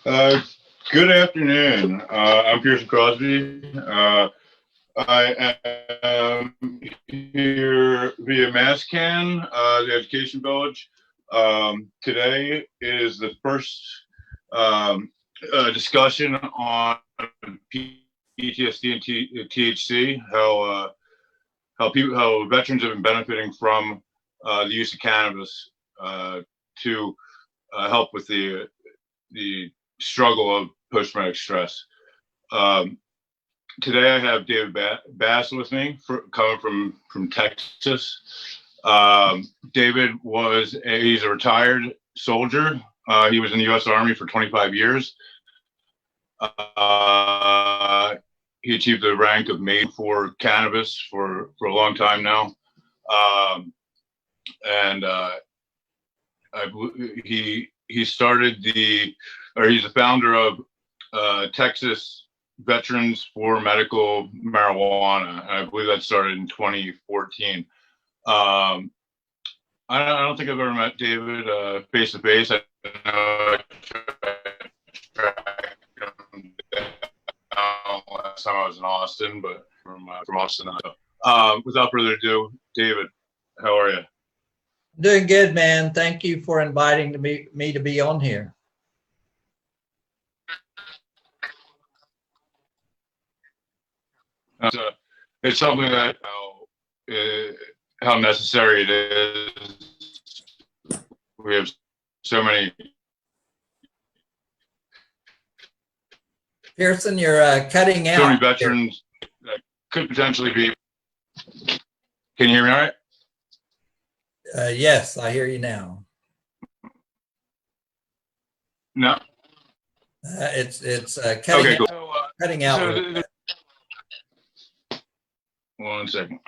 Uh, Good afternoon. I'm Pearson Crosby. I am here via MassCann, the Education Village. Today is the first discussion on PTSD and THC, how veterans have been benefiting from the use of cannabis to help with the struggle of post-traumatic stress. Um, Today I have David Bass with me, coming from Texas. David he's a retired soldier. He was in the U.S. Army for 25 years. He achieved the rank of Major for cannabis for a long time now. And he started he's the founder of Texas Veterans for Medical Marijuana. I believe that started in 2014. I don't think I've ever met David face to face. I know I tracked him down last time I was in Austin, but from Austin. Without further ado, David, how are you? Doing good, man. Thank you for inviting me to be on here. It's something that how necessary it is. We have so many. Pearson, you're cutting out. So many veterans that could potentially be. Can you hear me all right? Yes, I hear you now. No. It's cutting okay, out. Cool. So, cutting out. One second.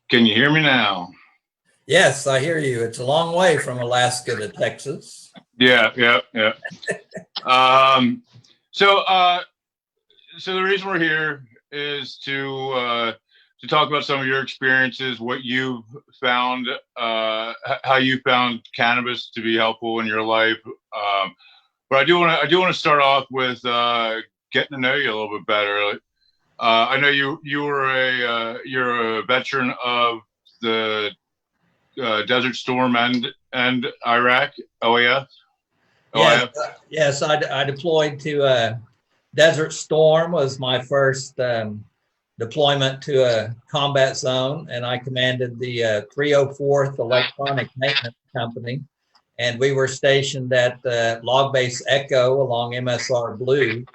Can you hear me now? Yes, I hear you. It's a long way from Alaska to Texas. Yeah. So the reason we're here is to talk about some of your experiences, what you've found, how you found cannabis to be helpful in your life. But I do want to start off with getting to know you a little bit better. I know you're a veteran of the Desert Storm and Iraq, OAF. Yes, I deployed to Desert Storm. Was my first deployment to a combat zone, and I commanded the 304th Electronic Maintenance Company, and we were stationed at Log Base Echo along MSR Blue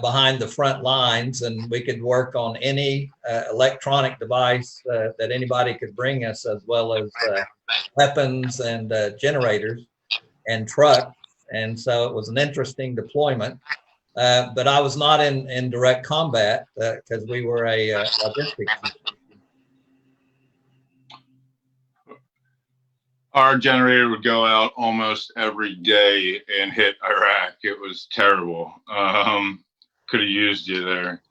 behind the front lines, and we could work on any electronic device that anybody could bring us, as well as weapons and generators and trucks. And so it was an interesting deployment. But I was not in direct combat because we were a logistics. Our generator would go out almost every day and hit Iraq. It was terrible. Could have used you there.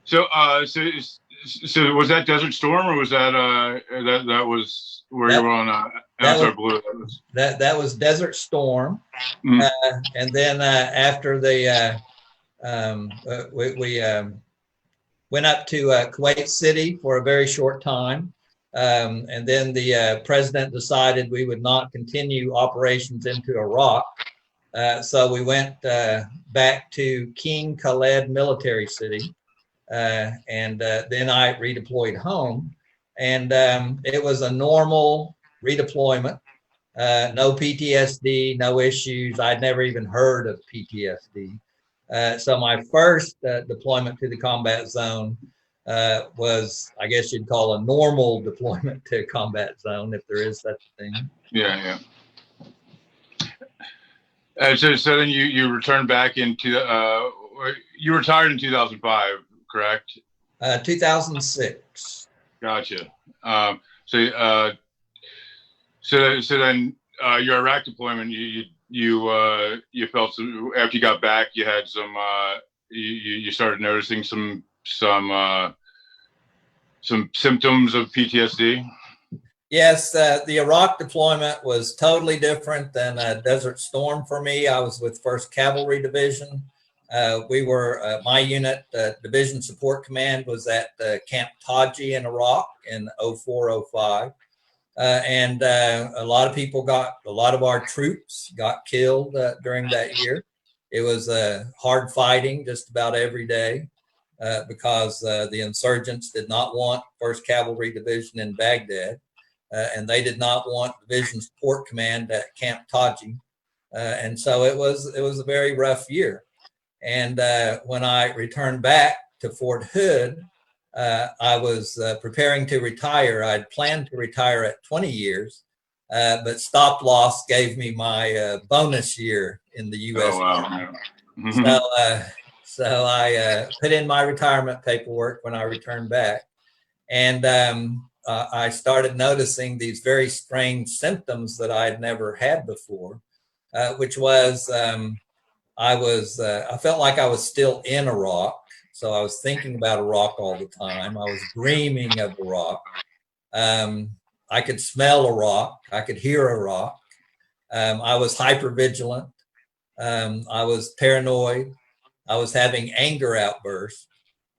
So was that Desert Storm, or was that that was where you were on MSR Blue? That was Desert Storm. Mm-hmm. And then after the we went up to Kuwait City for a very short time. And then the president decided we would not continue operations into Iraq. So we went back to King Khaled Military City. And then I redeployed home. And it was a normal redeployment. No PTSD, no issues. I'd never even heard of PTSD. So my first deployment to the combat zone was, I guess you'd call a normal deployment to a combat zone, if there is such a thing. Yeah. So then you returned back into you retired in 2005, correct? 2006. Gotcha. So then your Iraq deployment, you felt after you got back, you had some you started noticing some some symptoms of PTSD? Yes, the Iraq deployment was totally different than Desert Storm for me. I was with 1st Cavalry Division. We were, my unit, Division Support Command, was at Camp Taji in Iraq in 04-05. And a lot of our troops got killed during that year. It was hard fighting just about every day because the insurgents did not want 1st Cavalry Division in Baghdad. And they did not want Division Support Command at Camp Taji. And so it was a very rough year. And when I returned back to Fort Hood, I was preparing to retire. I'd planned to retire at 20 years, but stop loss gave me my bonus year in the U.S. Oh, wow. So I put in my retirement paperwork when I returned back. And I started noticing these very strange symptoms that I'd never had before, which was I felt like I was still in Iraq. So I was thinking about Iraq all the time. I was dreaming of Iraq. I could smell Iraq. I could hear Iraq. I was hypervigilant. I was paranoid. I was having anger outbursts.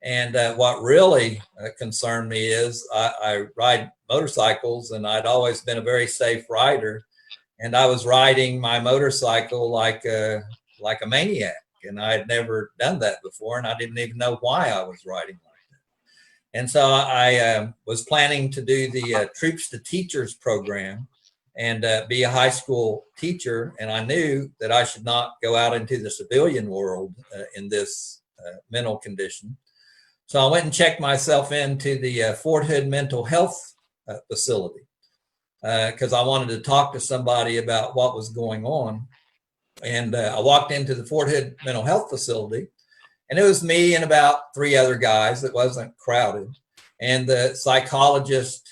And what really concerned me is I ride motorcycles, and I'd always been a very safe rider. And I was riding my motorcycle like a maniac. And I had never done that before, and I didn't even know why I was riding like that. And so I was planning to do the Troops to Teachers program and be a high school teacher. And I knew that I should not go out into the civilian world in this mental condition. So I went and checked myself into the Fort Hood mental health facility because I wanted to talk to somebody about what was going on. And I walked into the Fort Hood mental health facility, and it was me and about 3 other guys. It wasn't crowded. And the psychologist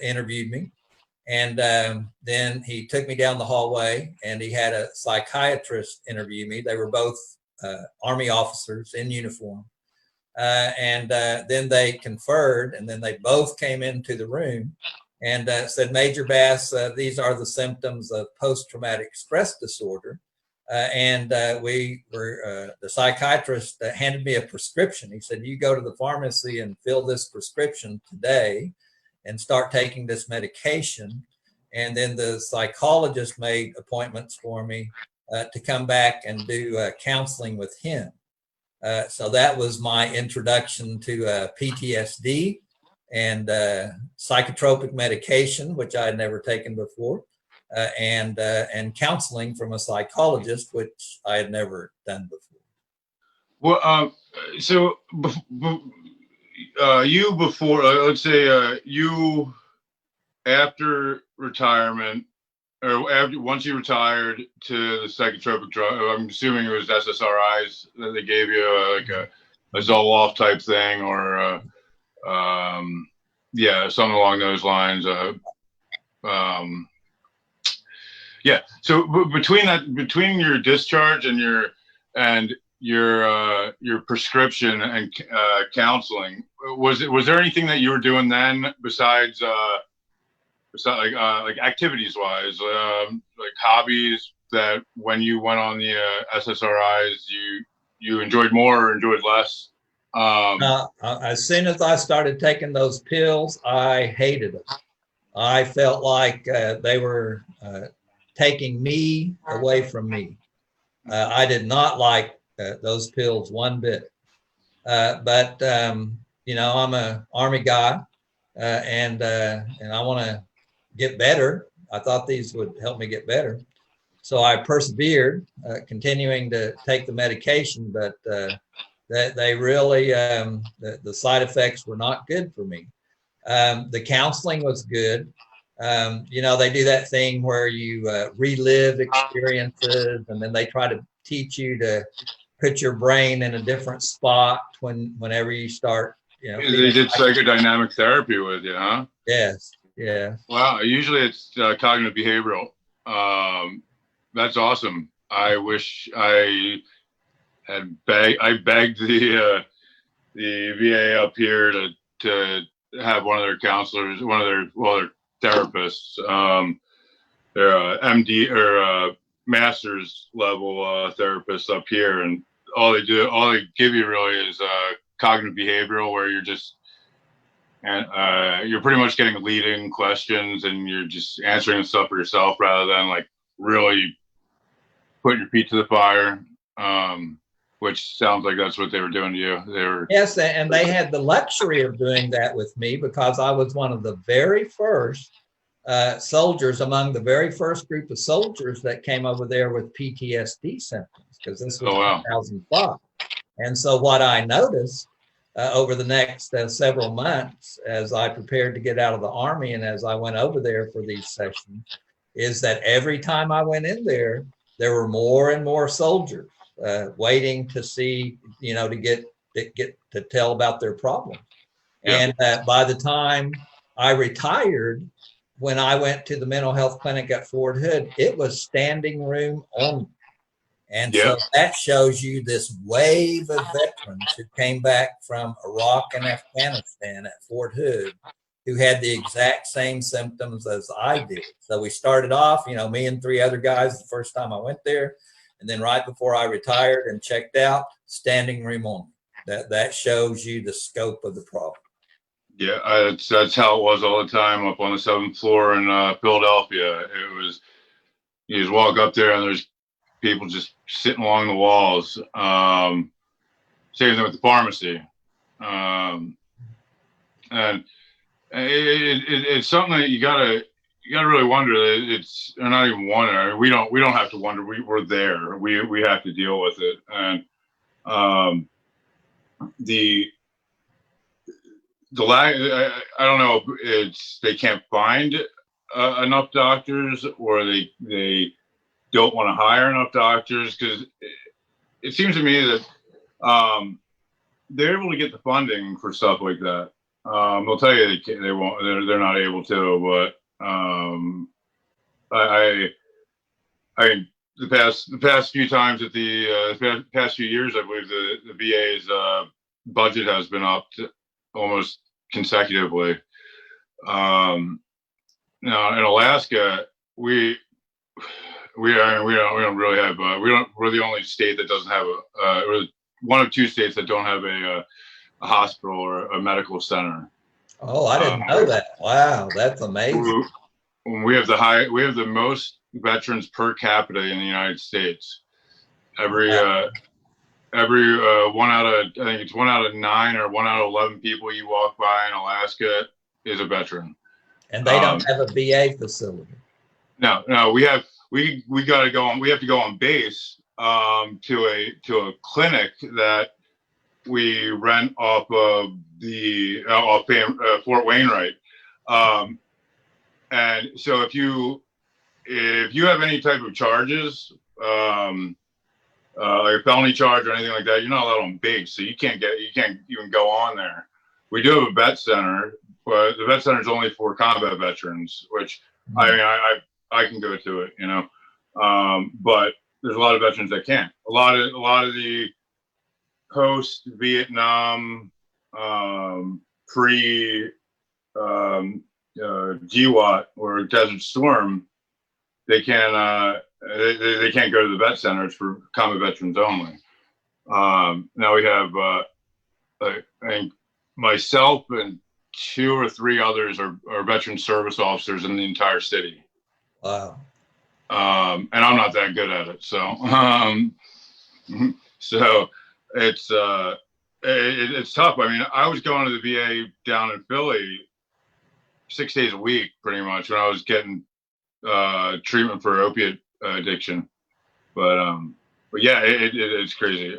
interviewed me. And then he took me down the hallway, and he had a psychiatrist interview me. They were both Army officers in uniform. And then they conferred, and then they both came into the room and said, Major Bass, these are the symptoms of post-traumatic stress disorder. The psychiatrist handed me a prescription. He said, you go to the pharmacy and fill this prescription today and start taking this medication. And then the psychologist made appointments for me to come back and do counseling with him. So that was my introduction to PTSD and psychotropic medication, which I had never taken before. And counseling from a psychologist, which I had never done before. Well, so you before, let's say you after retirement, or once you retired to the psychotropic drug, I'm assuming it was SSRIs that they gave you, like a Zoloft type thing, or something along those lines. Yeah. So between your discharge and your prescription and counseling, was there anything that you were doing then besides like activities wise, like hobbies that when you went on the SSRIs you enjoyed more or enjoyed less? As soon as I started taking those pills, I hated them. I felt like they were taking me away from me. I did not like those pills one bit. But I'm an Army guy, and I want to get better. I thought these would help me get better. So I persevered, continuing to take the medication, but they really, the side effects were not good for me. The counseling was good. They do that thing where you relive experiences, and then they try to teach you to put your brain in a different spot whenever you start. They did psychodynamic therapy with you, huh? Yes. Yeah. Wow. Usually it's cognitive behavioral. That's awesome. I wish I had begged the VA up here to have one of their counselors, their therapists. They're MD or master's level therapists up here, and all they give you really is cognitive behavioral, where you're just you're pretty much getting leading questions and you're just answering stuff for yourself rather than like really putting your feet to the fire. Which sounds like that's what they were doing to you. Yes, and they had the luxury of doing that with me because I was one of the very first soldiers, among the very first group of soldiers that came over there with PTSD symptoms, because this was 2005. And so what I noticed over the next several months as I prepared to get out of the Army and as I went over there for these sessions is that every time I went in there, there were more and more soldiers waiting to see, to get to tell about their problem. Yeah. And by the time I retired, when I went to the mental health clinic at Fort Hood, it was standing room only. And so that shows you this wave of veterans who came back from Iraq and Afghanistan at Fort Hood who had the exact same symptoms as I did. So we started off, me and 3 other guys the first time I went there. And then right before I retired and checked out, standing room only. That shows you the scope of the problem. Yeah, that's how it was all the time up on the 7th floor in Philadelphia. It was, you just walk up there and there's people just sitting along the walls. Same thing with the pharmacy. And it's something that you gotta really wonder. It's not even wonder. We don't have to wonder. We're there. We have to deal with it. And the lag, I don't know. It's they can't find enough doctors, or they don't want to hire enough doctors, because it seems to me that they're able to get the funding for stuff like that. They'll tell you they won't. They're not able to. But I the past few times at the past few years, I believe the VA's budget has been up to almost consecutively. Now in Alaska, we don't really have we're the only state that doesn't have we're one of 2 states that don't have a hospital or a medical center. Oh, I didn't know that. Wow, that's amazing. We have the most veterans per capita in the United States. Every 1 out of, I think it's 1 out of 9 or 1 out of 11 people you walk by in Alaska is a veteran. And they don't have a VA facility. No, we got to go on. We have to go on base to a clinic that we rent off of Fort Wainwright. And so if you have any type of charges, like a felony charge or anything like that, you're not allowed on base, so you can't even go on there. We do have a vet center, but the vet center is only for combat veterans, which I mean, I can go to it, but there's a lot of veterans that can't. A lot of the post Vietnam, pre GWAT or Desert Storm, they can't go to the vet center. It's for combat veterans only. Now we have I think myself and 2 or 3 others are veteran service officers in the entire city. Wow. And I'm not that good at it, so it's tough. I mean, I was going to the VA down in Philly 6 days a week, pretty much, when I was getting treatment for opiate addiction. But yeah, it's crazy,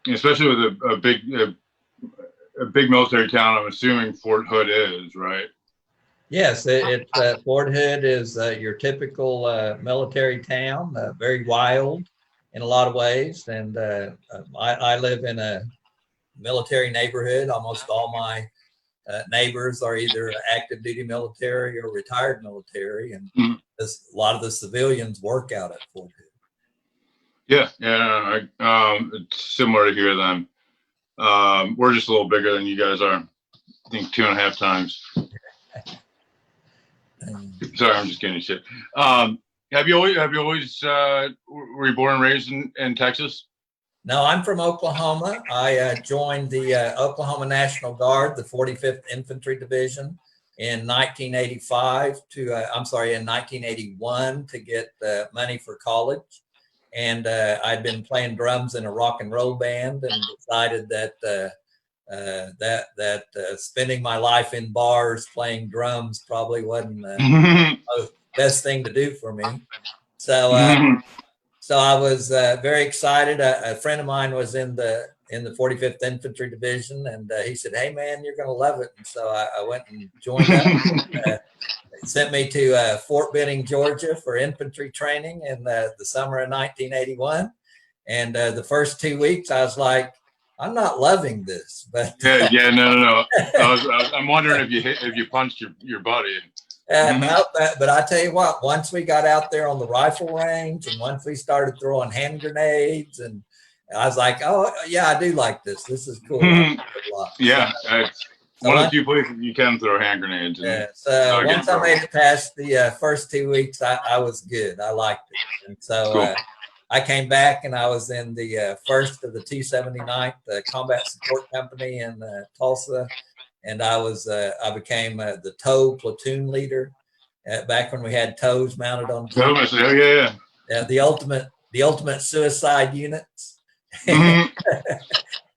especially with a big military town. I'm assuming Fort Hood is, right? Yes, Fort Hood is your typical military town, very wild in a lot of ways. And I live in a military neighborhood. Almost all my neighbors are either active duty military or retired military. And a lot of the civilians work out at Fort Hood. Yeah. It's similar to here then. We're just a little bigger than you guys are. think 2.5 times. Sorry, I'm just getting shit. Have you always were you born and raised in Texas? No, I'm from Oklahoma. I joined the Oklahoma National Guard, the 45th Infantry Division, in 1985 in 1981 to get money for college. And I'd been playing drums in a rock and roll band and decided that spending my life in bars playing drums probably wasn't the best thing to do for me. So so I was very excited. A friend of mine was in the 45th Infantry Division, and he said, "Hey man, you're going to love it." And so I went and joined up. They sent me to Fort Benning, Georgia, for infantry training in the summer of 1981. And the first 2 weeks, I was like, "I'm not loving this." But no. I'm wondering if you punched your buddy. No, but I tell you what, once we got out there on the rifle range and once we started throwing hand grenades, and I was like, "Oh yeah, I do like this. This is cool." Yeah, it's one of the few places you can throw hand grenades. Yeah. So once I made it past the first 2 weeks, I was good. I liked it, and so cool. I came back and I was in the first of the 279th Combat Support Company in Tulsa. And I became the TOW platoon leader back when we had TOWs mounted on. Yeah. The ultimate suicide units. And,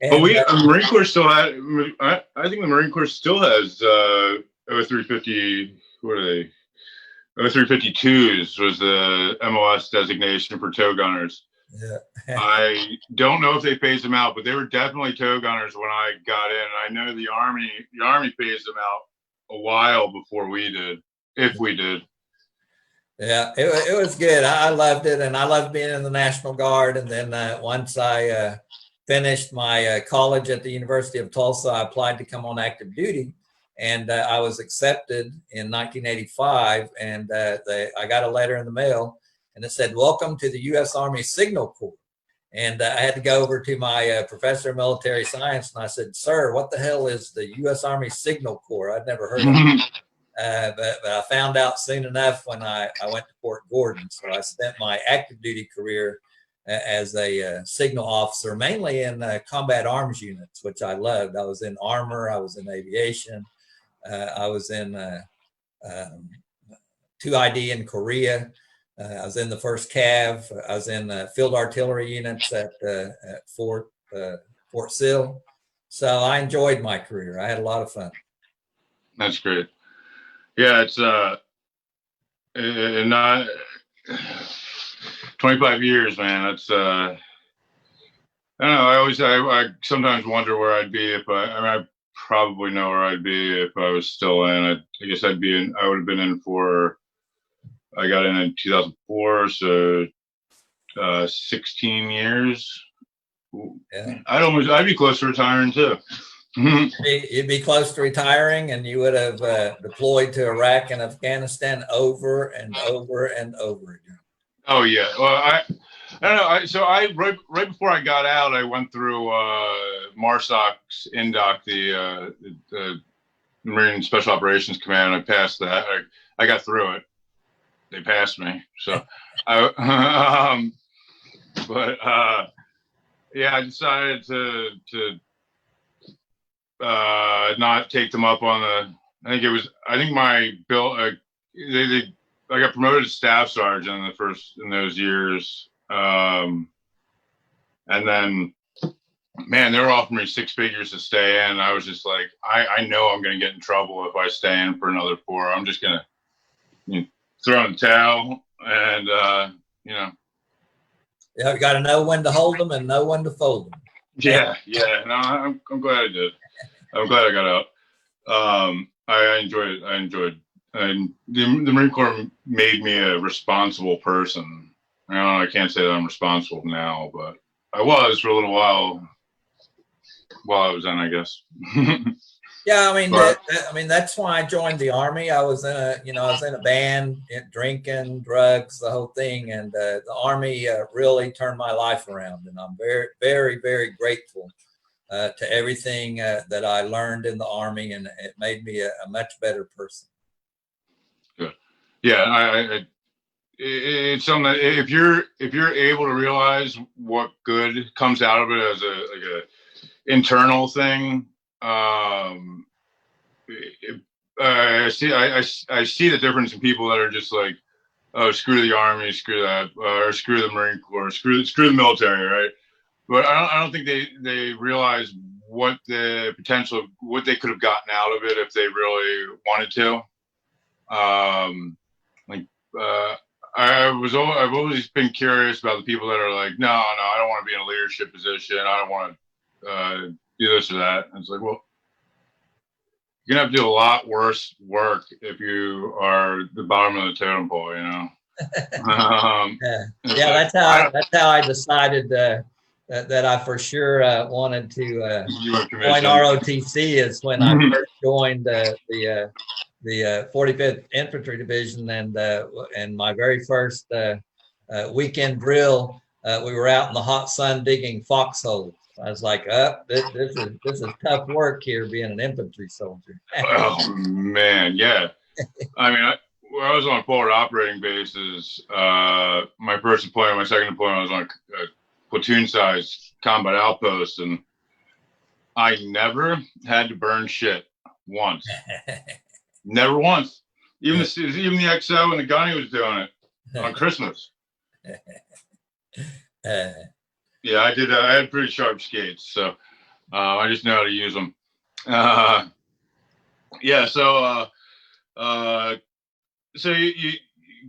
but the Marine Corps still had. I think the Marine Corps still has 0350. What are they? 0352s was the MOS designation for tow gunners. Yeah. I don't know if they phased them out, but they were definitely tow gunners when I got in. I know the Army phased them out a while before we did, if we did. Yeah, it was good. I loved it, and I loved being in the National Guard. And then once I finished my college at the University of Tulsa, I applied to come on active duty, and I was accepted in 1985. And I got a letter in the mail. And it said, "Welcome to the U.S. Army Signal Corps." And I had to go over to my professor of military science. And I said, "Sir, what the hell is the U.S. Army Signal Corps?" I'd never heard of it. But I found out soon enough when I went to Fort Gordon. So I spent my active duty career as a signal officer, mainly in combat arms units, which I loved. I was in armor. I was in aviation. I was in 2ID in Korea. I was in the 1st Cav. I was in field artillery units at Fort Sill. So I enjoyed my career. I had a lot of fun. That's great. Yeah, it's not 25 years, man. That's I don't know. I sometimes wonder where I'd be if I probably know where I'd be if I was still in. I guess I would have been in for. I got in 2004, so 16 years. Yeah. I'd be close to retiring too. You'd be close to retiring, and you would have deployed to Iraq and Afghanistan over and over and over again. Oh yeah. Well, I don't know. So right before I got out, I went through MARSOC's INDOC, the Marine Special Operations Command. I passed that. I got through it. They passed me. So, yeah, I decided to not take them up on I think my bill. I got promoted to staff sergeant in those years, and then, man, they were offering me 6 figures to stay in. I was just like, I know I'm going to get in trouble if I stay in for another 4. I'm just going to throw in the towel, and Yeah, you got to know when to hold them and know when to fold them. Yeah. No, I'm glad I did. I'm glad I got out. I enjoyed it. And the Marine Corps made me a responsible person. I can't say that I'm responsible now, but I was for a little while I was in, I guess. Yeah, I mean, that's why I joined the Army. I was in a band, drinking, drugs, the whole thing, and the Army really turned my life around, and I'm very, very, very grateful to everything that I learned in the Army, and it made me a much better person. Good. Yeah, it's something that if you're able to realize what good comes out of it as a internal thing, I see the difference in people that are just like, oh, screw the Army, screw that, or screw the Marine Corps, screw the military, right? But I don't think they realize what the potential, what they could have gotten out of it if they really wanted to. Like I've always been curious about the people that are like, no, I don't want to be in a leadership position. I don't want to do this or that. And it's like, well, you're gonna have to do a lot worse work if you are the bottom of the totem pole, you know. Yeah, that's how I decided that I for sure wanted to join ROTC is when I first joined the 45th Infantry Division, and my very first weekend drill, we were out in the hot sun digging foxholes. I was like, this is tough work here, being an infantry soldier. Oh man, yeah. I mean, when I was on forward operating bases, my first deployment, my second deployment, I was on a platoon-sized combat outpost, and I never had to burn shit once. Never once. Even the XO and the Gunny was doing it on Christmas. Yeah, I did. I had pretty sharp skates, so I just know how to use them. Yeah, so you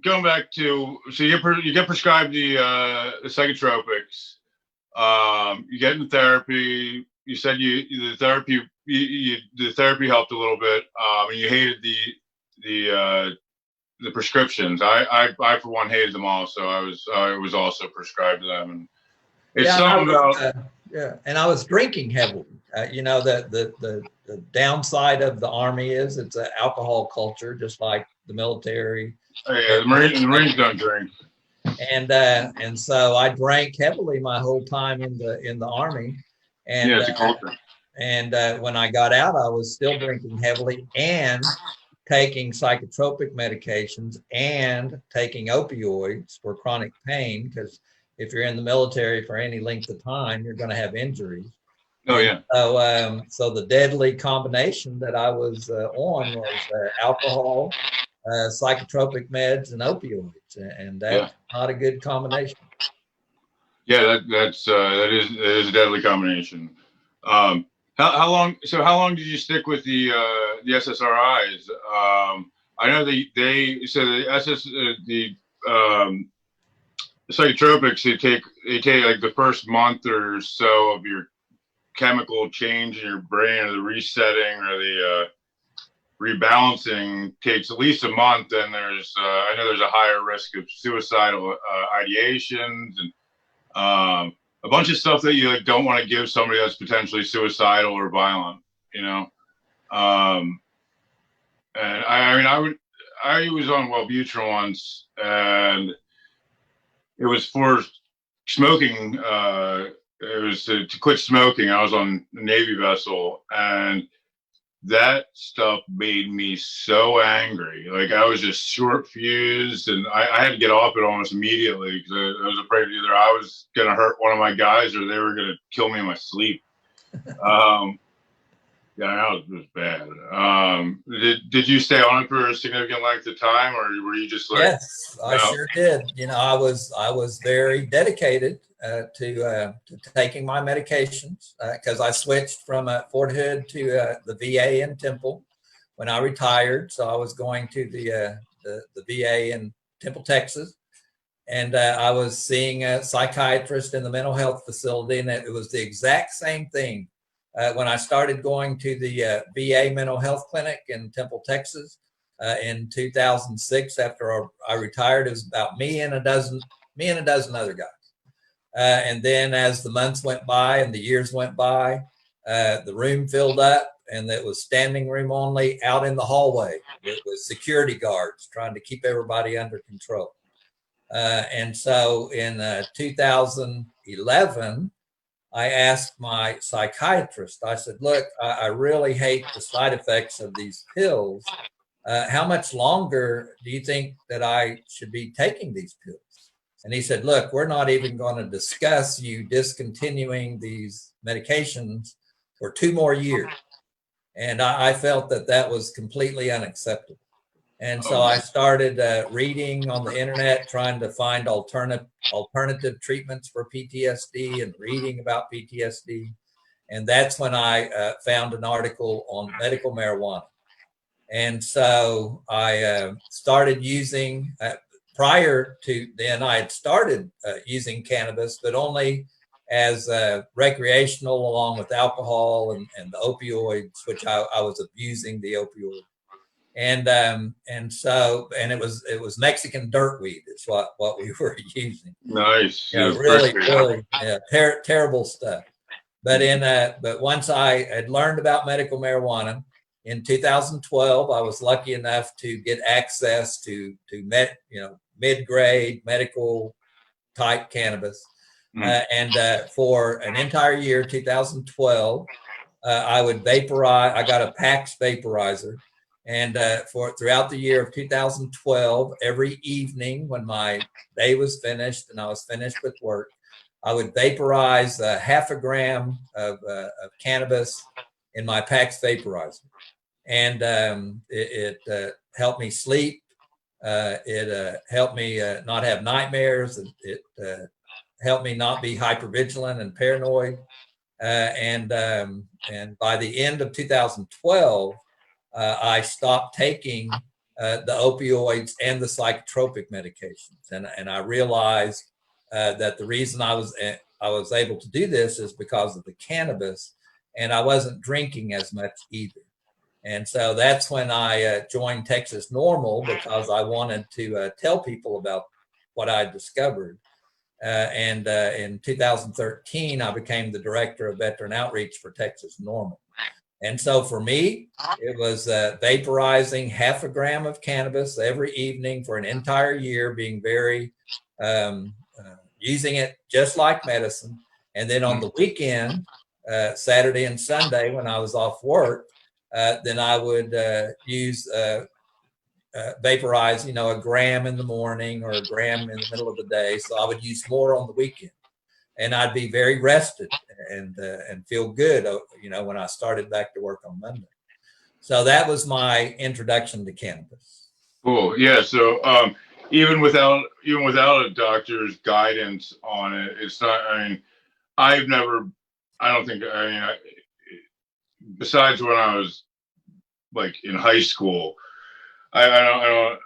going back to, so you get prescribed the psychotropics. You get into therapy. You said the therapy helped a little bit. And you hated the prescriptions. I for one hated them all, so I was also prescribed them. And it's something about and I was drinking heavily. You know, the downside of the Army is it's an alcohol culture, just like the military. Oh, yeah, the Marines don't drink. And so I drank heavily my whole time in the Army. And yeah, it's a culture. And when I got out, I was still drinking heavily and taking psychotropic medications and taking opioids for chronic pain, because if you're in the military for any length of time, you're going to have injuries. Oh yeah. So the deadly combination that I was on was alcohol, psychotropic meds, and opioids, and that's not a good combination. Yeah, that is a deadly combination. How long did you stick with the SSRIs? I know they said the psychotropics, they take like the first month or so of your chemical change in your brain, or the resetting or the rebalancing takes at least a month. And I know there's a higher risk of suicidal ideations and a bunch of stuff that you don't want to give somebody that's potentially suicidal or violent, you know. And I was on Wellbutrin once, and it was for smoking. It was to quit smoking. I was on a Navy vessel, and that stuff made me so angry. Like, I was just short fused, and I had to get off it almost immediately because I was afraid either I was going to hurt one of my guys or they were going to kill me in my sleep. Yeah, that was bad. Did you stay on it for a significant length of time, or were you just like? Yes, I sure did. You know, I was very dedicated to taking my medications, because I switched from Fort Hood to the VA in Temple when I retired. So I was going to the VA in Temple, Texas, and I was seeing a psychiatrist in the mental health facility, and it was the exact same thing. When I started going to the VA mental health clinic in Temple, Texas, in 2006, after I retired, it was about me and a dozen other guys. And then as the months went by and the years went by, the room filled up, and it was standing room only out in the hallway with security guards trying to keep everybody under control. And so in 2011, I asked my psychiatrist, I said, look, I really hate the side effects of these pills. How much longer do you think that I should be taking these pills? And he said, look, we're not even going to discuss you discontinuing these medications for 2 more years. And I felt that that was completely unacceptable. And so I started reading on the internet, trying to find alternative treatments for PTSD and reading about PTSD. And that's when I found an article on medical marijuana. And so I started using, prior to then, I had started using cannabis, but only as recreational, along with alcohol and the opioids, which I was abusing the opioid. And it was Mexican dirtweed is what we were using. Nice. Yeah, really terrible stuff. But once I had learned about medical marijuana in 2012, I was lucky enough to get access to mid-grade medical type cannabis. And for an entire year, 2012, I would vaporize. I got a PAX vaporizer. And throughout the year of 2012, every evening when my day was finished and I was finished with work, I would vaporize half a gram of cannabis in my PAX vaporizer. And it helped me sleep. It helped me not have nightmares. It helped me not be hypervigilant and paranoid. And by the end of 2012, I stopped taking the opioids and the psychotropic medications, and I realized that the reason I was able to do this is because of the cannabis, and I wasn't drinking as much either. And so that's when I joined Texas Normal, because I wanted to tell people about what I discovered. And in 2013, I became the director of veteran outreach for Texas Normal. And so for me, it was vaporizing half a gram of cannabis every evening for an entire year, being very, using it just like medicine. And then on the weekend, Saturday and Sunday, when I was off work, then I would use vaporize, a gram in the morning or a gram in the middle of the day. So I would use more on the weekend. And I'd be very rested and feel good, when I started back to work on Monday. So that was my introduction to cannabis. Cool. Yeah. So even without a doctor's guidance on it, it's not. I mean, I don't think. Besides when I was like in high school, I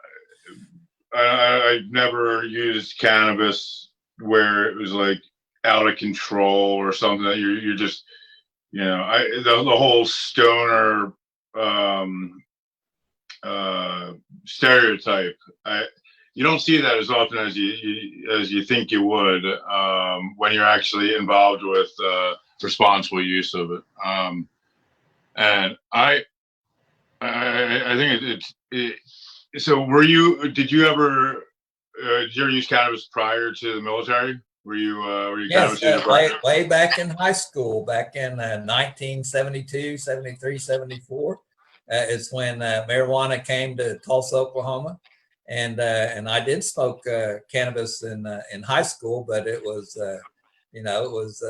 never used cannabis where it was like out of control or something that you're just, the whole stoner stereotype. You don't see that as often as you think you would when you're actually involved with responsible use of it. And I think so did you ever use cannabis prior to the military? Were you yes, way back in high school, back in 1972, 73, 74, is when marijuana came to Tulsa, Oklahoma. And I did smoke cannabis in high school, but it was, it was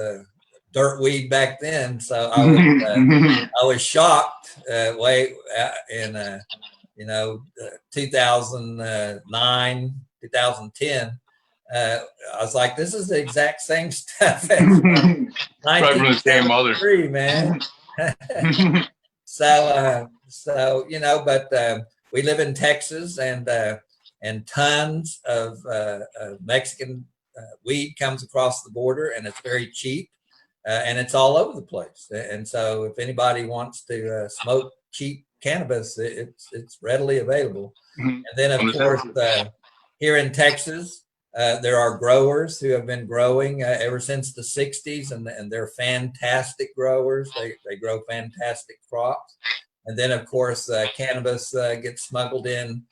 dirt weed back then. So I was shocked way in 2009, 2010. I was like, this is the exact same stuff as 1973, man. So but we live in Texas, and tons of Mexican weed comes across the border, and it's very cheap, and it's all over the place. And so if anybody wants to smoke cheap cannabis, it's readily available. And then of course here in Texas, there are growers who have been growing ever since the 60s, and they're fantastic growers. They grow fantastic crops. And then, of course, cannabis gets smuggled in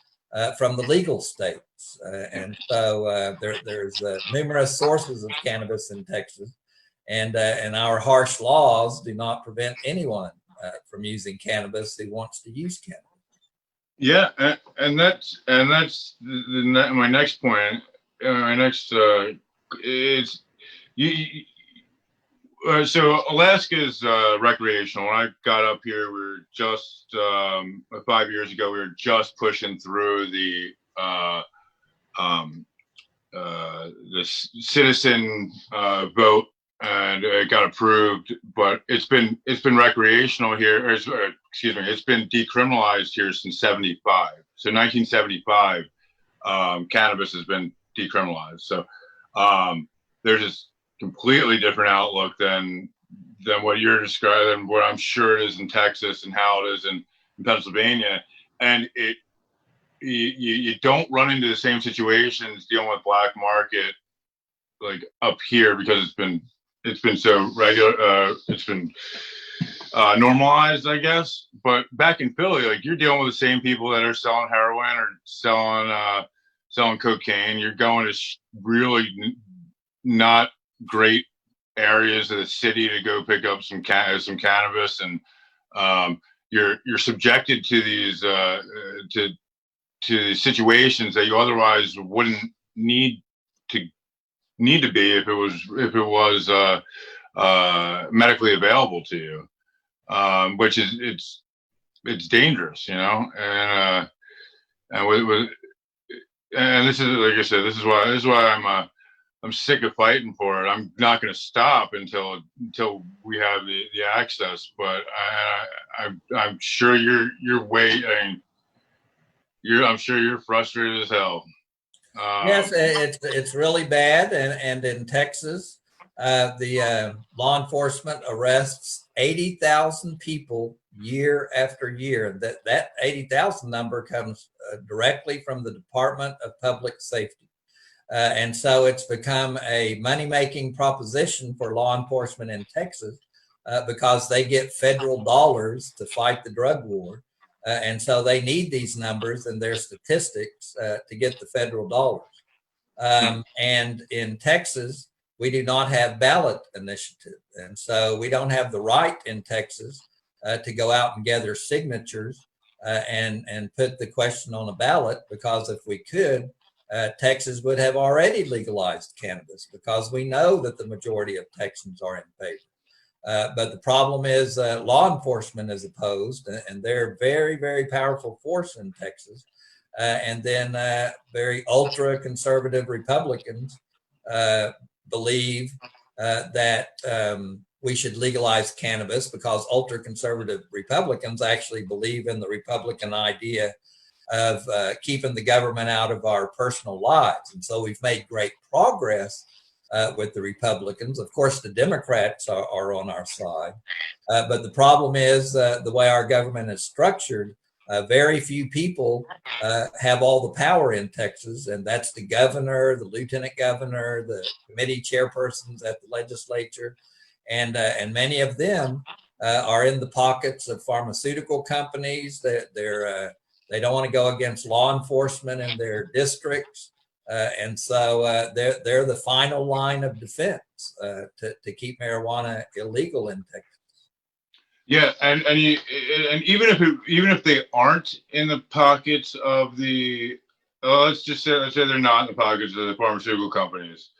from the legal states. And so there's numerous sources of cannabis in Texas. And our harsh laws do not prevent anyone from using cannabis who wants to use cannabis. Yeah, and that's my next point. My next is you. So Alaska's recreational. When I got up here, we were just 5 years ago. We were just pushing through the citizen vote, and it got approved. But it's been recreational here. Excuse me, it's been decriminalized here since '75. So 1975, cannabis has been decriminalized. So there's this completely different outlook than what you're describing, what I'm sure it is in Texas and how it is in Pennsylvania. And you don't run into the same situations dealing with black market like up here, because it's been so regular, it's been normalized, I guess. But back in Philly, like, you're dealing with the same people that are selling heroin or selling cocaine. You're going to really not great areas of the city to go pick up some cannabis, and you're subjected to these to situations that you otherwise wouldn't need to be if it was medically available to you, which is it's dangerous, you know. And this is, like I said, this is why I'm sick of fighting for it. I'm not going to stop until we have the access. But I'm sure I'm sure you're frustrated as hell. Yes, it's really bad, and in Texas, the law enforcement arrests 80,000 people year after year. That 80,000 number comes directly from the Department of Public Safety. And so it's become a money-making proposition for law enforcement in Texas because they get federal dollars to fight the drug war. And so they need these numbers and their statistics to get the federal dollars. And in Texas, we do not have ballot initiative. And so we don't have the right in Texas to go out and gather signatures and put the question on a ballot, because if we could, Texas would have already legalized cannabis, because we know that the majority of Texans are in favor. But the problem is law enforcement is opposed, and they're a very, very powerful force in Texas. And then very ultra conservative Republicans believe that we should legalize cannabis, because ultra conservative Republicans actually believe in the Republican idea of keeping the government out of our personal lives. And so we've made great progress with the Republicans. Of course, the Democrats are on our side. But the problem is the way our government is structured, very few people have all the power in Texas, and that's the governor, the lieutenant governor, the committee chairpersons at the legislature, and many of them are in the pockets of pharmaceutical companies. They don't want to go against law enforcement in their districts, and so they're the final line of defense to keep marijuana illegal in Texas. Yeah, and even if they aren't in the pockets of the, let's say they're not in the pockets of the pharmaceutical companies.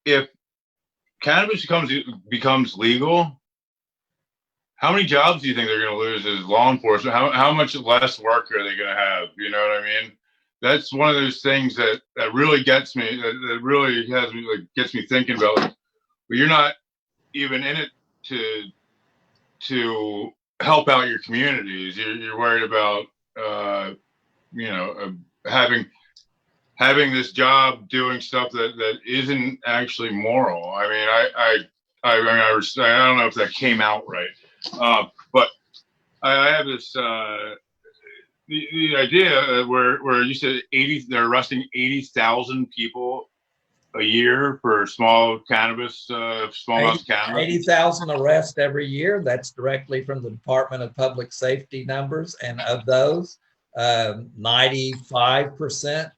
If cannabis becomes legal, how many jobs do you think they're going to lose as law enforcement? How much less work are they going to have? You know what I mean? That's one of those things that really gets me. That really has me, like, gets me thinking about. Like, well, you're not even in it to help out your communities. You're worried about having this job doing stuff that isn't actually moral. I mean, I don't know if that came out right, but I have this the idea where you said they're arresting 80,000 people a year for small amounts of cannabis. 80,000 arrests every year. That's directly from the Department of Public Safety numbers, and of those, 95%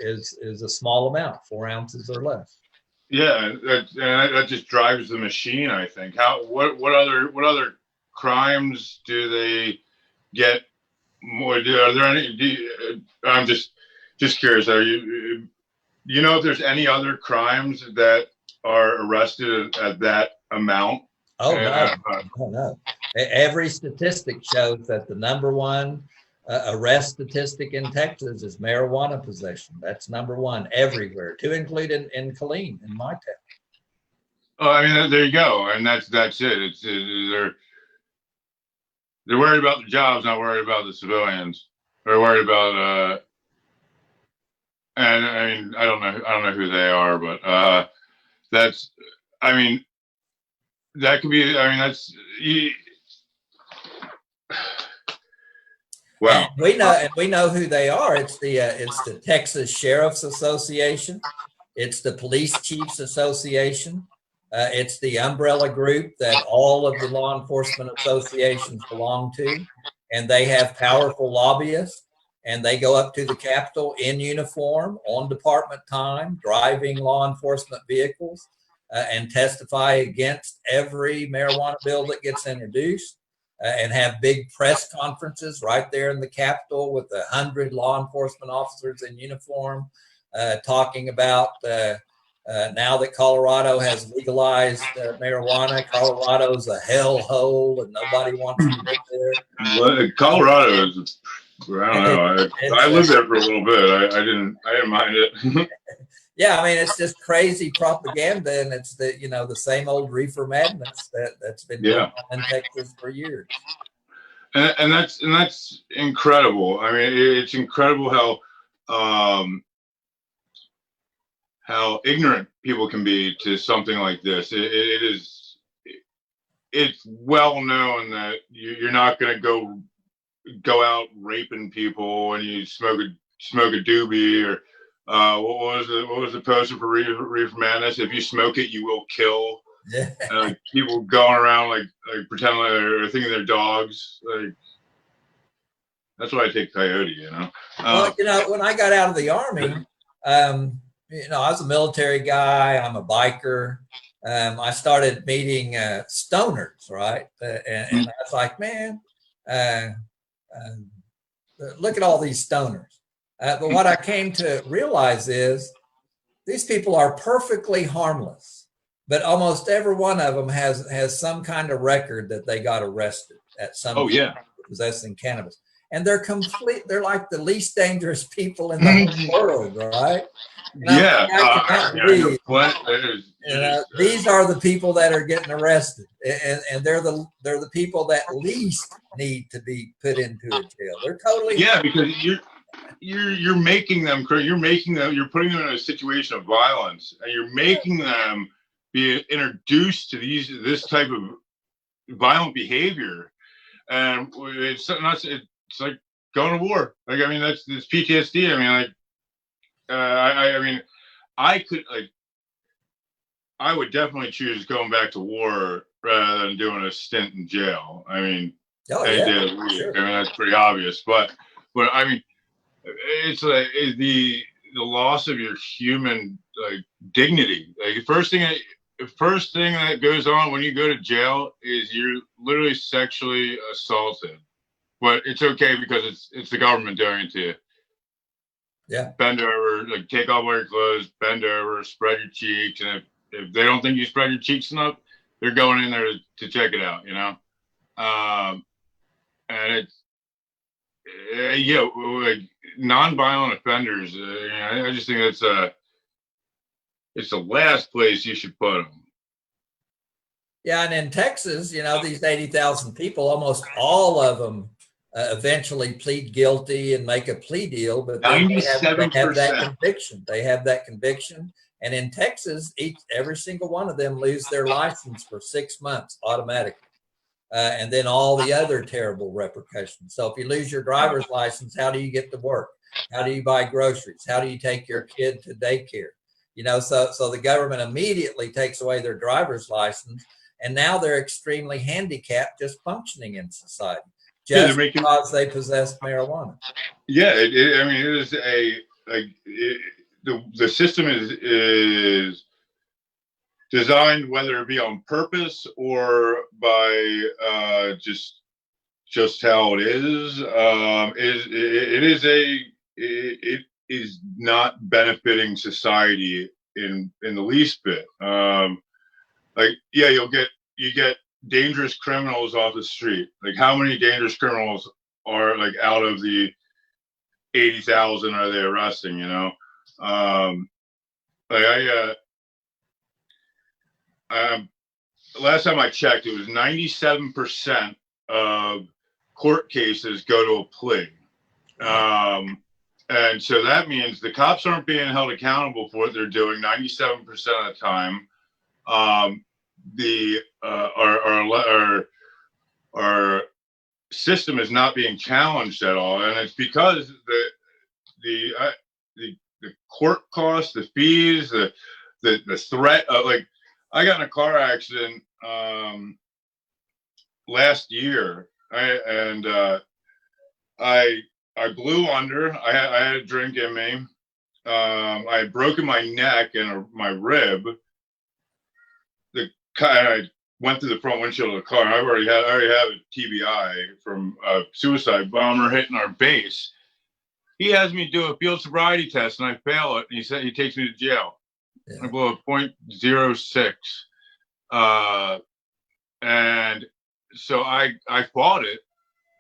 is a small amount, 4 ounces or less. Yeah, that just drives the machine, I think. What other crimes do they get more? Are there any? I'm just curious. You know if there's any other crimes that are arrested at that amount? Oh, no, oh, no. Every statistic shows that the number one arrest statistic in Texas is marijuana possession. That's number one everywhere, to include in Killeen, in my town. Oh, I mean, there you go, and that's it. They're worried about the jobs, not worried about the civilians. They're worried about and I mean, I don't know who they are, but that's, I mean, that could be. I mean, that's. Wow. And we know who they are. It's the Texas Sheriff's Association. It's the Police Chiefs Association. It's the umbrella group that all of the law enforcement associations belong to, and they have powerful lobbyists, and they go up to the Capitol in uniform on department time, driving law enforcement vehicles, and testify against every marijuana bill that gets introduced, and have big press conferences right there in the Capitol with 100 law enforcement officers in uniform, talking about now that Colorado has legalized marijuana. Colorado's a hellhole and nobody wants to live there. Well, Colorado is, I don't know. I lived there for a little bit. I didn't mind it. Yeah, I mean, it's just crazy propaganda, and it's the same old reefer madness that's been going on in Texas for years. And that's incredible. I mean, it's incredible how ignorant people can be to something like this. It's well known that you're not going to go out raping people when you smoke a doobie, or what was the poster for Reefer Madness? If you smoke it, you will kill. Yeah. People going around like pretending like they're thinking they're dogs. Like, that's why I take coyote. Well, when I got out of the Army, I was a military guy. I'm a biker. I started meeting stoners, right? And I was like, man, look at all these stoners. But what I came to realize is these people are perfectly harmless, but almost every one of them has some kind of record that they got arrested at some point for possessing cannabis. And they're like the least dangerous people in the whole world, right? These are the people that are getting arrested, and they're the people that least need to be put into a jail. They're totally because you're making them. You're putting them in a situation of violence, and you're making them be introduced to this type of violent behavior, and it's like going to war. Like, I mean, that's PTSD. I mean, like, I mean, I would definitely choose going back to war rather than doing a stint in jail. I mean, sure. I mean, that's pretty obvious, but I mean, it's like the loss of your human dignity. Like, the first thing that goes on when you go to jail is you're literally sexually assaulted. But it's okay because it's the government doing it to you. Yeah. Bend over, like, take off all your clothes, bend over, spread your cheeks, and if they don't think you spread your cheeks enough, they're going in there to check it out, and it's like non-violent offenders. I just think it's the last place you should put them. Yeah, and in Texas, these 80,000 people, almost all of them eventually plead guilty and make a plea deal, but they have that conviction. They have that conviction. And in Texas, every single one of them lose their license for 6 months automatically. And then all the other terrible repercussions. So if you lose your driver's license, how do you get to work? How do you buy groceries? How do you take your kid to daycare? So the government immediately takes away their driver's license, and now they're extremely handicapped just functioning in society. Just because they possess marijuana. Yeah, I mean, it is the system is designed, whether it be on purpose or by just how it is. It is not benefiting society in the least bit. Like, yeah, you get dangerous criminals off the street. Like, how many dangerous criminals are like out of the 80,000 are they arresting? You know, like last time I checked, it was 97% of court cases go to a plea. And so that means the cops aren't being held accountable for what they're doing 97% of the time. Our system is not being challenged at all, and it's because the court costs, the fees, the threat of, like, I got in a car accident last year, I blew under. I had a drink in me. I had broken my neck and my rib. I went through the front windshield of the car. I already have a TBI from a suicide bomber hitting our base. He has me do a field sobriety test, and I fail it. And he takes me to jail. Yeah. I blew a .06, and so I fought it,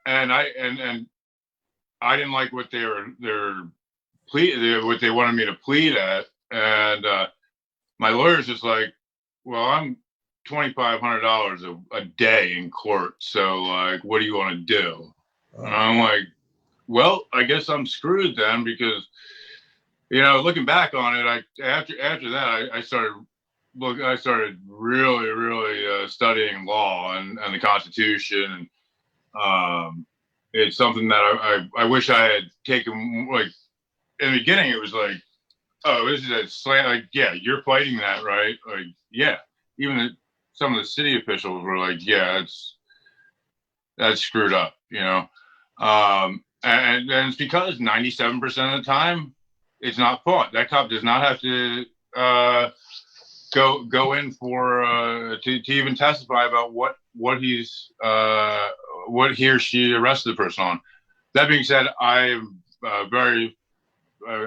and I didn't like what they wanted me to plead at, and my lawyer's just like, well, I'm $2,500 a day in court, so like, what do you want to do? And I'm like, well, I guess I'm screwed then, because, you know, looking back on it, after that, I started really studying law and the Constitution, and it's something that I wish I had taken. Like, in the beginning, it was like, oh, this is a slant. Like, yeah, you're fighting that, right? Like, yeah. Even some of the city officials were like, yeah, that's screwed up, you know. And it's because 97% of the time, it's not fought. That cop does not have to go in for to even testify about what he or she arrested the person on. That being said, I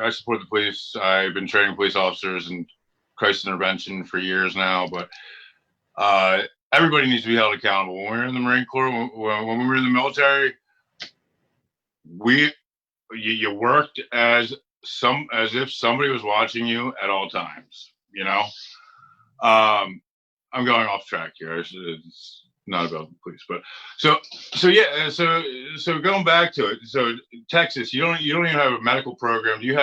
support the police. I've been training police officers in crisis intervention for years now, but everybody needs to be held accountable. When we were in the Marine Corps, when we were in the military, you worked as if somebody was watching you at all times, you know. I'm going off track here. It's not about the police, but so going back to it. So Texas, you don't even have a medical program. You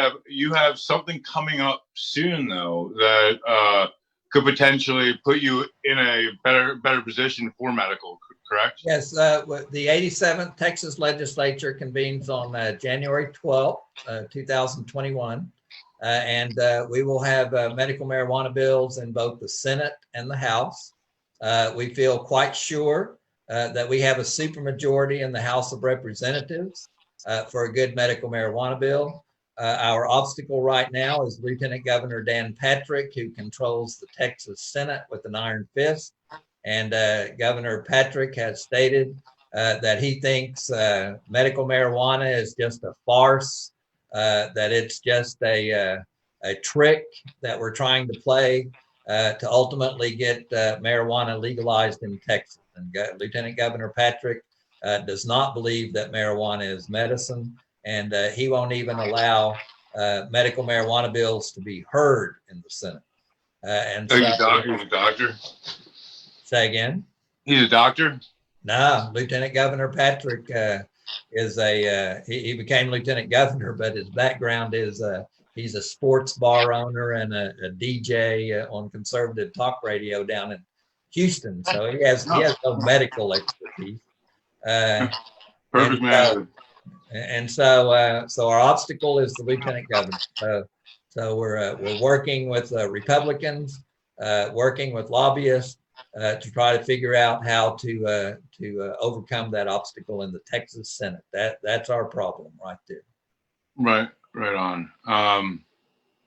have something coming up soon, though, that could potentially put you in a better position for medical, correct? Yes, the 87th Texas Legislature convenes on January 12th, 2021, and we will have medical marijuana bills in both the Senate and the House. We feel quite sure that we have a supermajority in the House of Representatives for a good medical marijuana bill. Our obstacle right now is Lieutenant Governor Dan Patrick, who controls the Texas Senate with an iron fist. And Governor Patrick has stated that he thinks medical marijuana is just a farce, that it's just a trick that we're trying to play to ultimately get marijuana legalized in Texas. And Lieutenant Governor Patrick does not believe that marijuana is medicine, and he won't even allow medical marijuana bills to be heard in the Senate. And so, he's a doctor. Say again? He's a doctor? No, Lieutenant Governor Patrick is he became lieutenant governor, but his background is he's a sports bar owner and a DJ on conservative talk radio down in Houston. So he has no medical expertise. Perfect man. And so our obstacle is the lieutenant governor. So we're working with Republicans, working with lobbyists to try to figure out how to overcome that obstacle in the Texas Senate. That's our problem right there. Right on.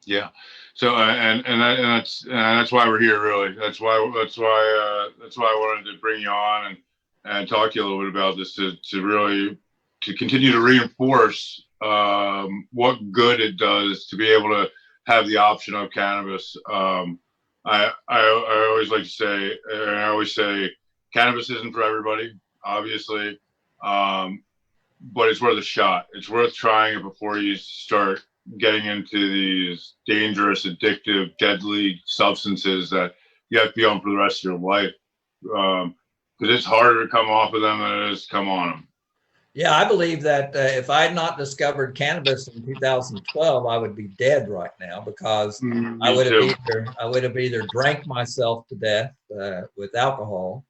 Yeah. So that's why we're here, really. That's why I wanted to bring you on and talk to you a little bit about this to really to continue to reinforce what good it does to be able to have the option of cannabis. I always like to say, and I always say, cannabis isn't for everybody, obviously, but it's worth a shot. It's worth trying it before you start getting into these dangerous, addictive, deadly substances that you have to be on for the rest of your life. Because it's harder to come off of them than it is to come on them. Yeah, I believe that if I had not discovered cannabis in 2012, I would be dead right now because I would have either drank myself to death with alcohol,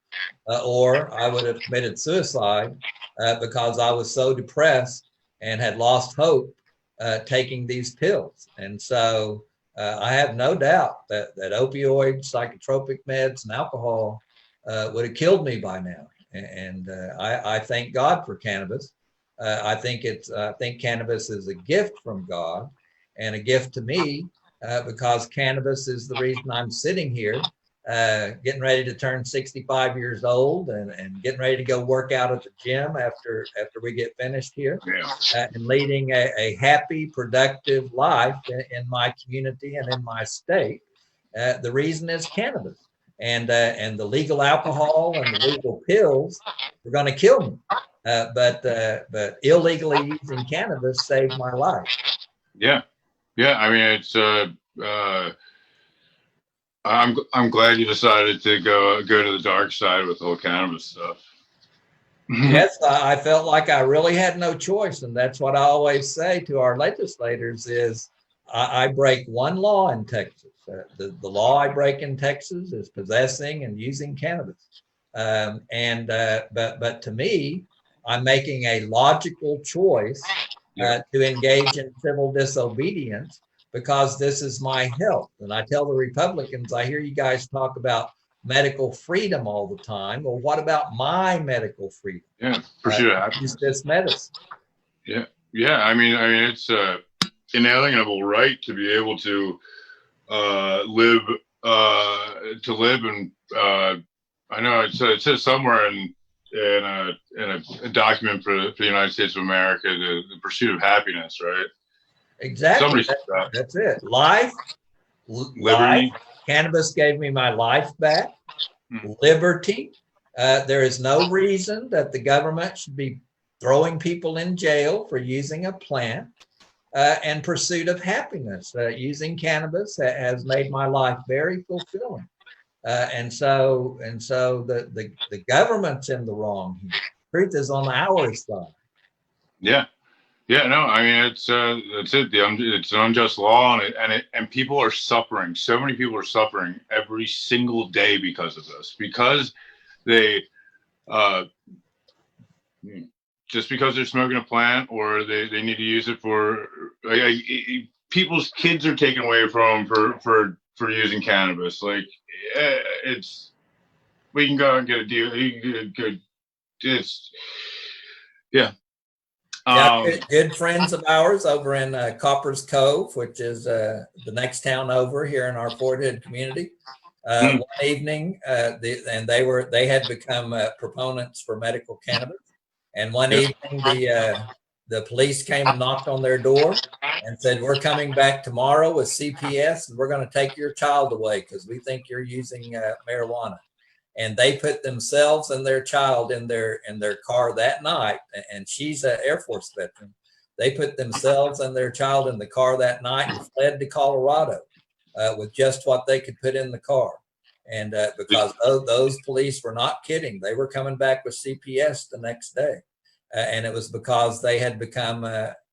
or I would have committed suicide because I was so depressed and had lost hope taking these pills. And so I have no doubt that opioids, psychotropic meds, and alcohol would have killed me by now. And I thank God for cannabis. I think cannabis is a gift from God and a gift to me because cannabis is the reason I'm sitting here, getting ready to turn 65 years old and getting ready to go work out at the gym after we get finished here, and leading a happy, productive life in my community and in my state. The reason is cannabis. And the legal alcohol and the legal pills were going to kill me, but illegally using cannabis saved my life. Yeah. I mean, it's I'm glad you decided to go to the dark side with the whole cannabis stuff. Yes, I felt like I really had no choice, and that's what I always say to our legislators: is I break one law in Texas. The law I break in Texas is possessing and using cannabis. But to me, I'm making a logical choice to engage in civil disobedience because this is my health. And I tell the Republicans, I hear you guys talk about medical freedom all the time. Well, what about my medical freedom? Yeah, pursuit of happiness. Use this medicine. Yeah. I mean, it's inalienable right to be able to live and I know it says somewhere in a document for the United States of America the pursuit of happiness, right? Exactly. That's it. Life, liberty. Cannabis gave me my life back. Liberty. There is no reason that the government should be throwing people in jail for using a plant. And pursuit of happiness. Using cannabis has made my life very fulfilling. And so the government's in the wrong here. Truth is on our side. Yeah. No, I mean that's it. It's an unjust law, and people are suffering. So many people are suffering every single day because of this. Because they, just because they're smoking a plant or they need to use it for people's kids are taken away from for using cannabis. Like we can go and get a deal. It's good friends of ours over in Copper's Cove, which is the next town over here in our Fort Hood community. One evening, they had become proponents for medical cannabis, and one evening the police came and knocked on their door and said, "We're coming back tomorrow with CPS, and we're going to take your child away because we think you're using marijuana." And they put themselves and their child in their car that night. And she's an Air Force veteran. They put themselves and their child in the car that night and fled to Colorado with just what they could put in the car. And because those police were not kidding, they were coming back with CPS the next day. And it was because they had become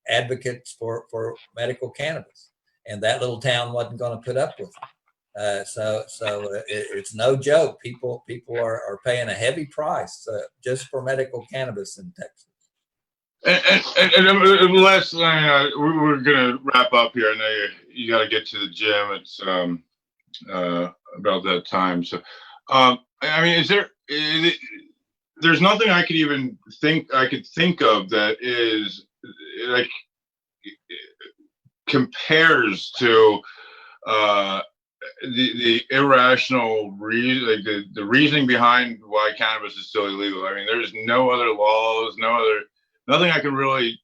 advocates for medical cannabis. And that little town wasn't going to put up with it. So it's no joke. People are paying a heavy price just for medical cannabis in Texas. And last thing, we're gonna wrap up here. I know you got to get to the gym. It's about that time. So, I mean, there's nothing I could even think of that is like compares to the irrational reason, like the reasoning behind why cannabis is still illegal. I mean, there's no other laws, nothing I can really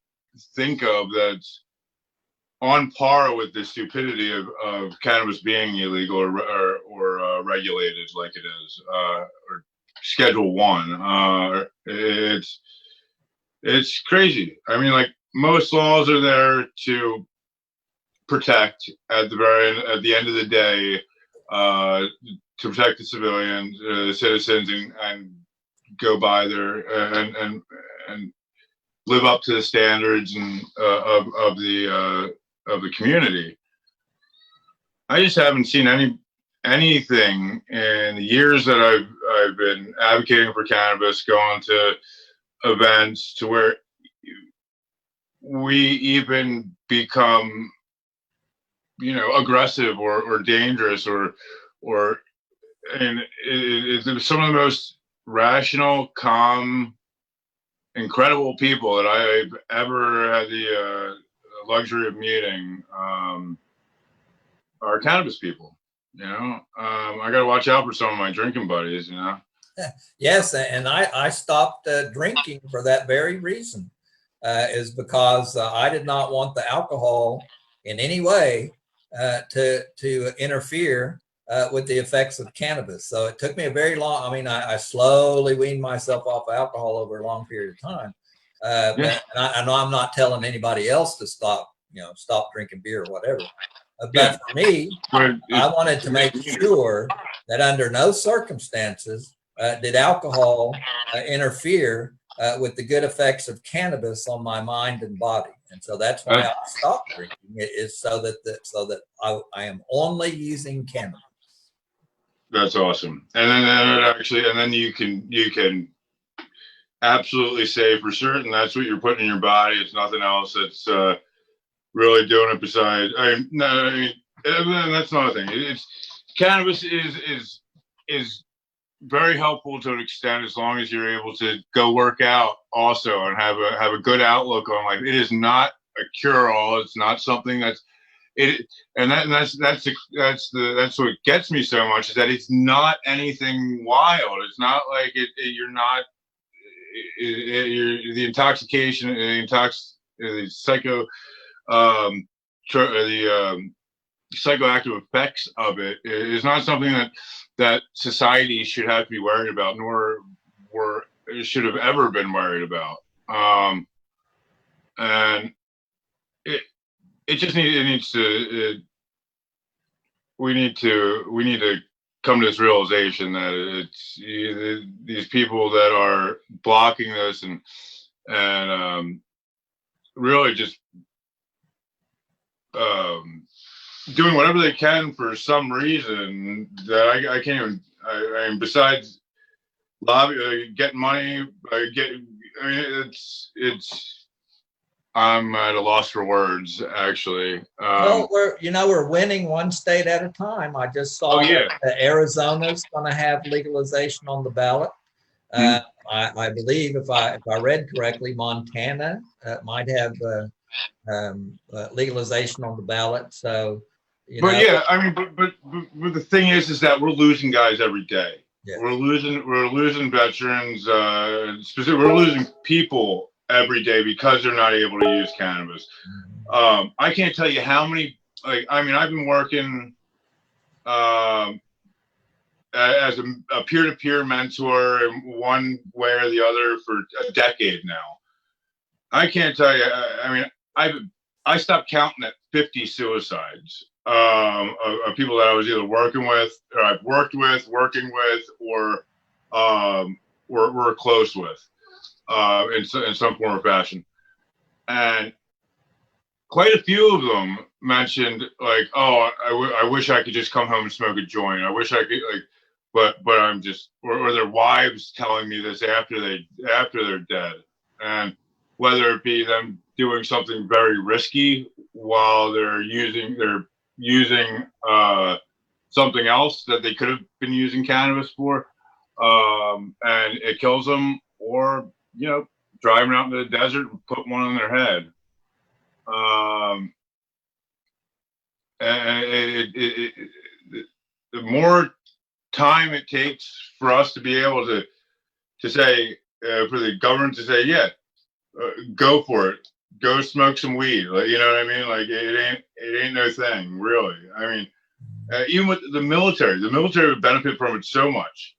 think of that's on par with the stupidity of cannabis being illegal or regulated like it is, or Schedule 1. It's crazy. I mean, like, most laws are there to protect at the end of the day, to protect the civilians, the citizens, and go by their and live up to the standards and of the community. I just haven't seen anything in the years that I've been advocating for cannabis, going to events, to where we even become, aggressive or dangerous and it's some of the most rational, calm, incredible people that I've ever had the luxury of meeting, are cannabis people. I got to watch out for some of my drinking buddies. Yes, and I stopped drinking for that very reason, is because I did not want the alcohol in any way to interfere with the effects of cannabis. So it took me a very long, I slowly weaned myself off alcohol over a long period of time. And I know I'm not telling anybody else to stop drinking beer or whatever. But for me, I wanted to make sure that under no circumstances did alcohol interfere with the good effects of cannabis on my mind and body. And so that's why I stopped drinking. It is so that I am only using cannabis. That's awesome. And then you can absolutely say for certain that's what you're putting in your body. It's nothing else that's really doing it besides. That's not a thing. It's cannabis is very helpful to an extent, as long as you're able to go work out also and have a good outlook on life. It is not a cure-all. It's not something that's what gets me so much, is that it's not anything wild. It's not like you're not the intoxication, the psychoactive effects of it is not something that society should have to be worried about, nor should have ever been worried about. And it just needs to. We need to come to this realization that it's these people that are blocking this and really just doing whatever they can for some reason that I can't even. I mean, besides getting money, it's. I'm at a loss for words, actually. Well, we're winning one state at a time. I just saw that Arizona's going to have legalization on the ballot. I believe, if I read correctly, Montana might have legalization on the ballot. So, but the thing is that we're losing guys every day. Yeah. We're losing veterans. We're losing people every day because they're not able to use cannabis. I can't tell you how many. I've been working as a peer-to-peer mentor in one way or the other for a decade now. I can't tell you. I stopped counting at 50 suicides of people that I was either working with, or I've worked with, working with, or were close with. In some form or fashion, and quite a few of them mentioned I wish I could just come home and smoke a joint. I wish I could but I'm just, or their wives telling me this after they're dead, and whether it be them doing something very risky while they're using something else that they could have been using cannabis for, and it kills them, or driving out into the desert and put one on their head. the more time it takes for us to be able to say, for the government to say, yeah, go for it, go smoke some weed. Like, you know what I mean? Like it ain't no thing, really. I mean, even with the military would benefit from it so much.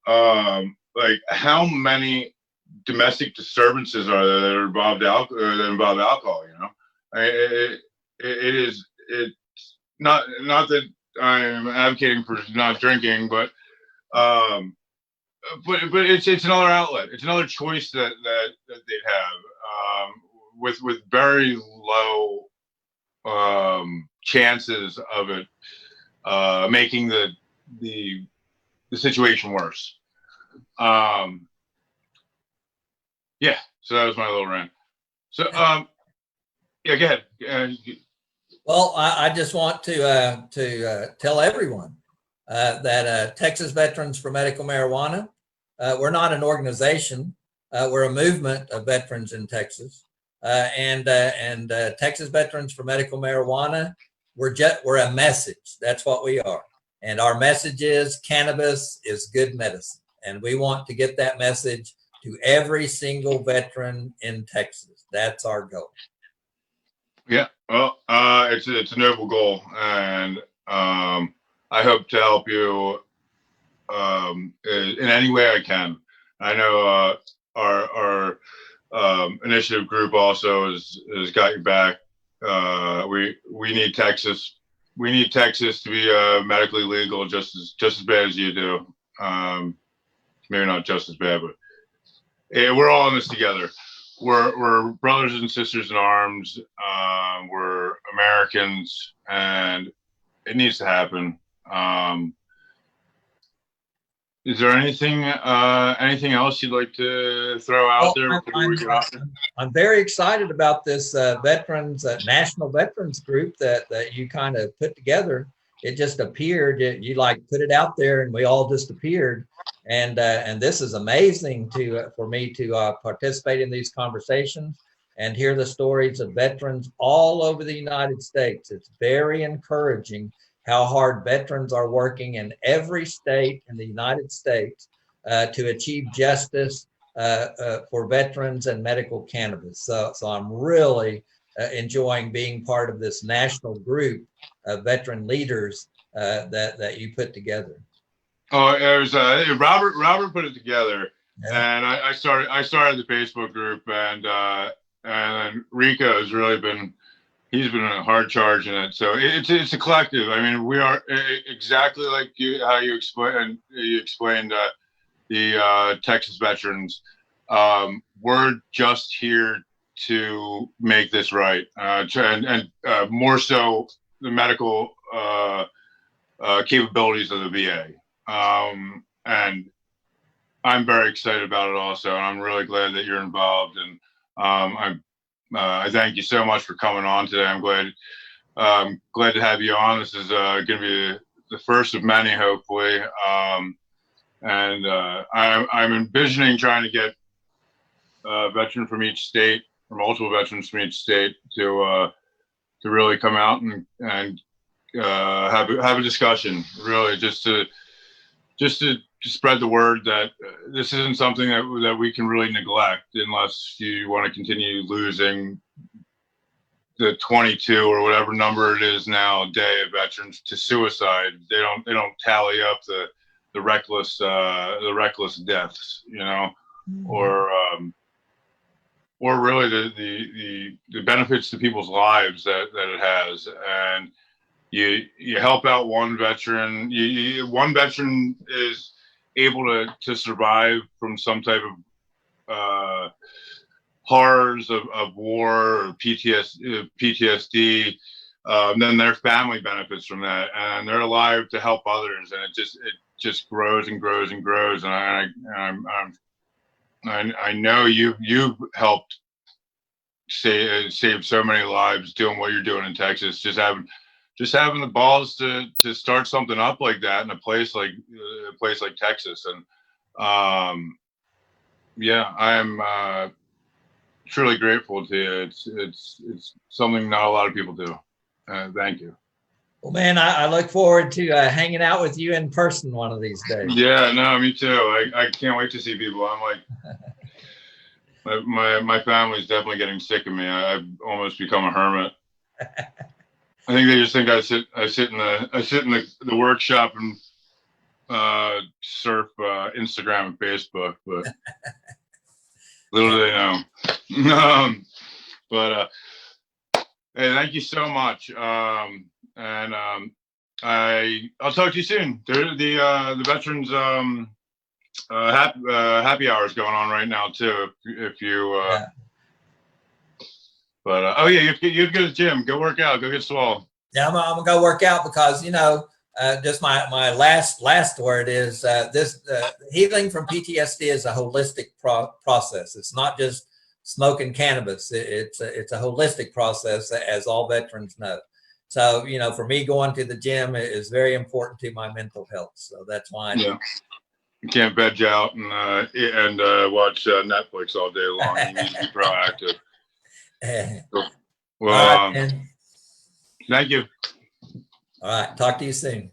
Like how many domestic disturbances are there that involve alcohol? You know, it is it's not that I'm advocating for not drinking, but it's another outlet. It's another choice that they'd have with very low chances of it making the situation worse. Yeah, so that was my little rant. So yeah, go ahead. Well, I just want to tell everyone that Texas Veterans for Medical Marijuana, we're not an organization. We're a movement of veterans in Texas. And Texas Veterans for Medical Marijuana, we're a message. That's what we are. And our message is cannabis is good medicine. And we want to get that message to every single veteran in Texas. That's our goal. Yeah, well, it's a noble goal, and I hope to help you in any way I can. I know our initiative group also has got your back. We need Texas. We need Texas to be medically legal just as bad as you do. Maybe not just as bad, but yeah, we're all in this together. We're brothers and sisters in arms. We're Americans, and it needs to happen. Is there anything else you'd like to throw out there before we get off? I'm very excited about this veterans national veterans group that you kind of put together. It just appeared. You like put it out there, and we all just appeared. And this is amazing for me to participate in these conversations and hear the stories of veterans all over the United States. It's very encouraging how hard veterans are working in every state in the United States to achieve justice for veterans and medical cannabis. So I'm really enjoying being part of this national group of veteran leaders that you put together. Oh, it was Robert put it together, yeah. And I started the Facebook group, and Rico has really been. He's been a hard charge in it, so it's a collective. I mean, we are exactly like how you explained the Texas veterans. We're just here to make this right, and more so the medical capabilities of the VA. And I'm very excited about it also, and I'm really glad that you're involved. And I thank you so much for coming on today. I'm glad to have you on. This is going to be the first of many, hopefully. And I'm envisioning trying to get a veteran from each state, or multiple veterans from each state, to really come out and have a discussion. Really, just to spread the word that this isn't something that we can really neglect unless you want to continue losing the 22 or whatever number it is now a day of veterans to suicide. They don't tally up the reckless deaths, you know, or really the benefits to people's lives that it has. And you help out one veteran. One veteran is able to survive from some type of horrors of war or PTSD. Then their family benefits from that, and they're alive to help others, and it just grows and grows and grows. And I know you've helped save so many lives doing what you're doing in Texas. Just having the balls to start something up like that in a place like Texas. And yeah, I am truly grateful to you. It's something not a lot of people do. Thank you. Well, man, I look forward to hanging out with you in person one of these days. Yeah, no, me too. I can't wait to see people. I'm like, my family's definitely getting sick of me. I've almost become a hermit. I think they just think I sit in the workshop and surf Instagram and Facebook, but little do they know. But hey, thank you so much. And I'll talk to you soon. The veterans happy hour is going on right now too. If you Yeah. But oh yeah, you have to go to the gym. Go work out. Go get swole. Yeah, I'm gonna go work out because just my last word is this healing from PTSD is a holistic process. It's not just smoking cannabis. It's a holistic process, as all veterans know. So for me, going to the gym is very important to my mental health. So that's why. Yeah. You can't veg out and watch Netflix all day long. You need to be proactive. Well, all right, thank you. all right. Talk to you soon.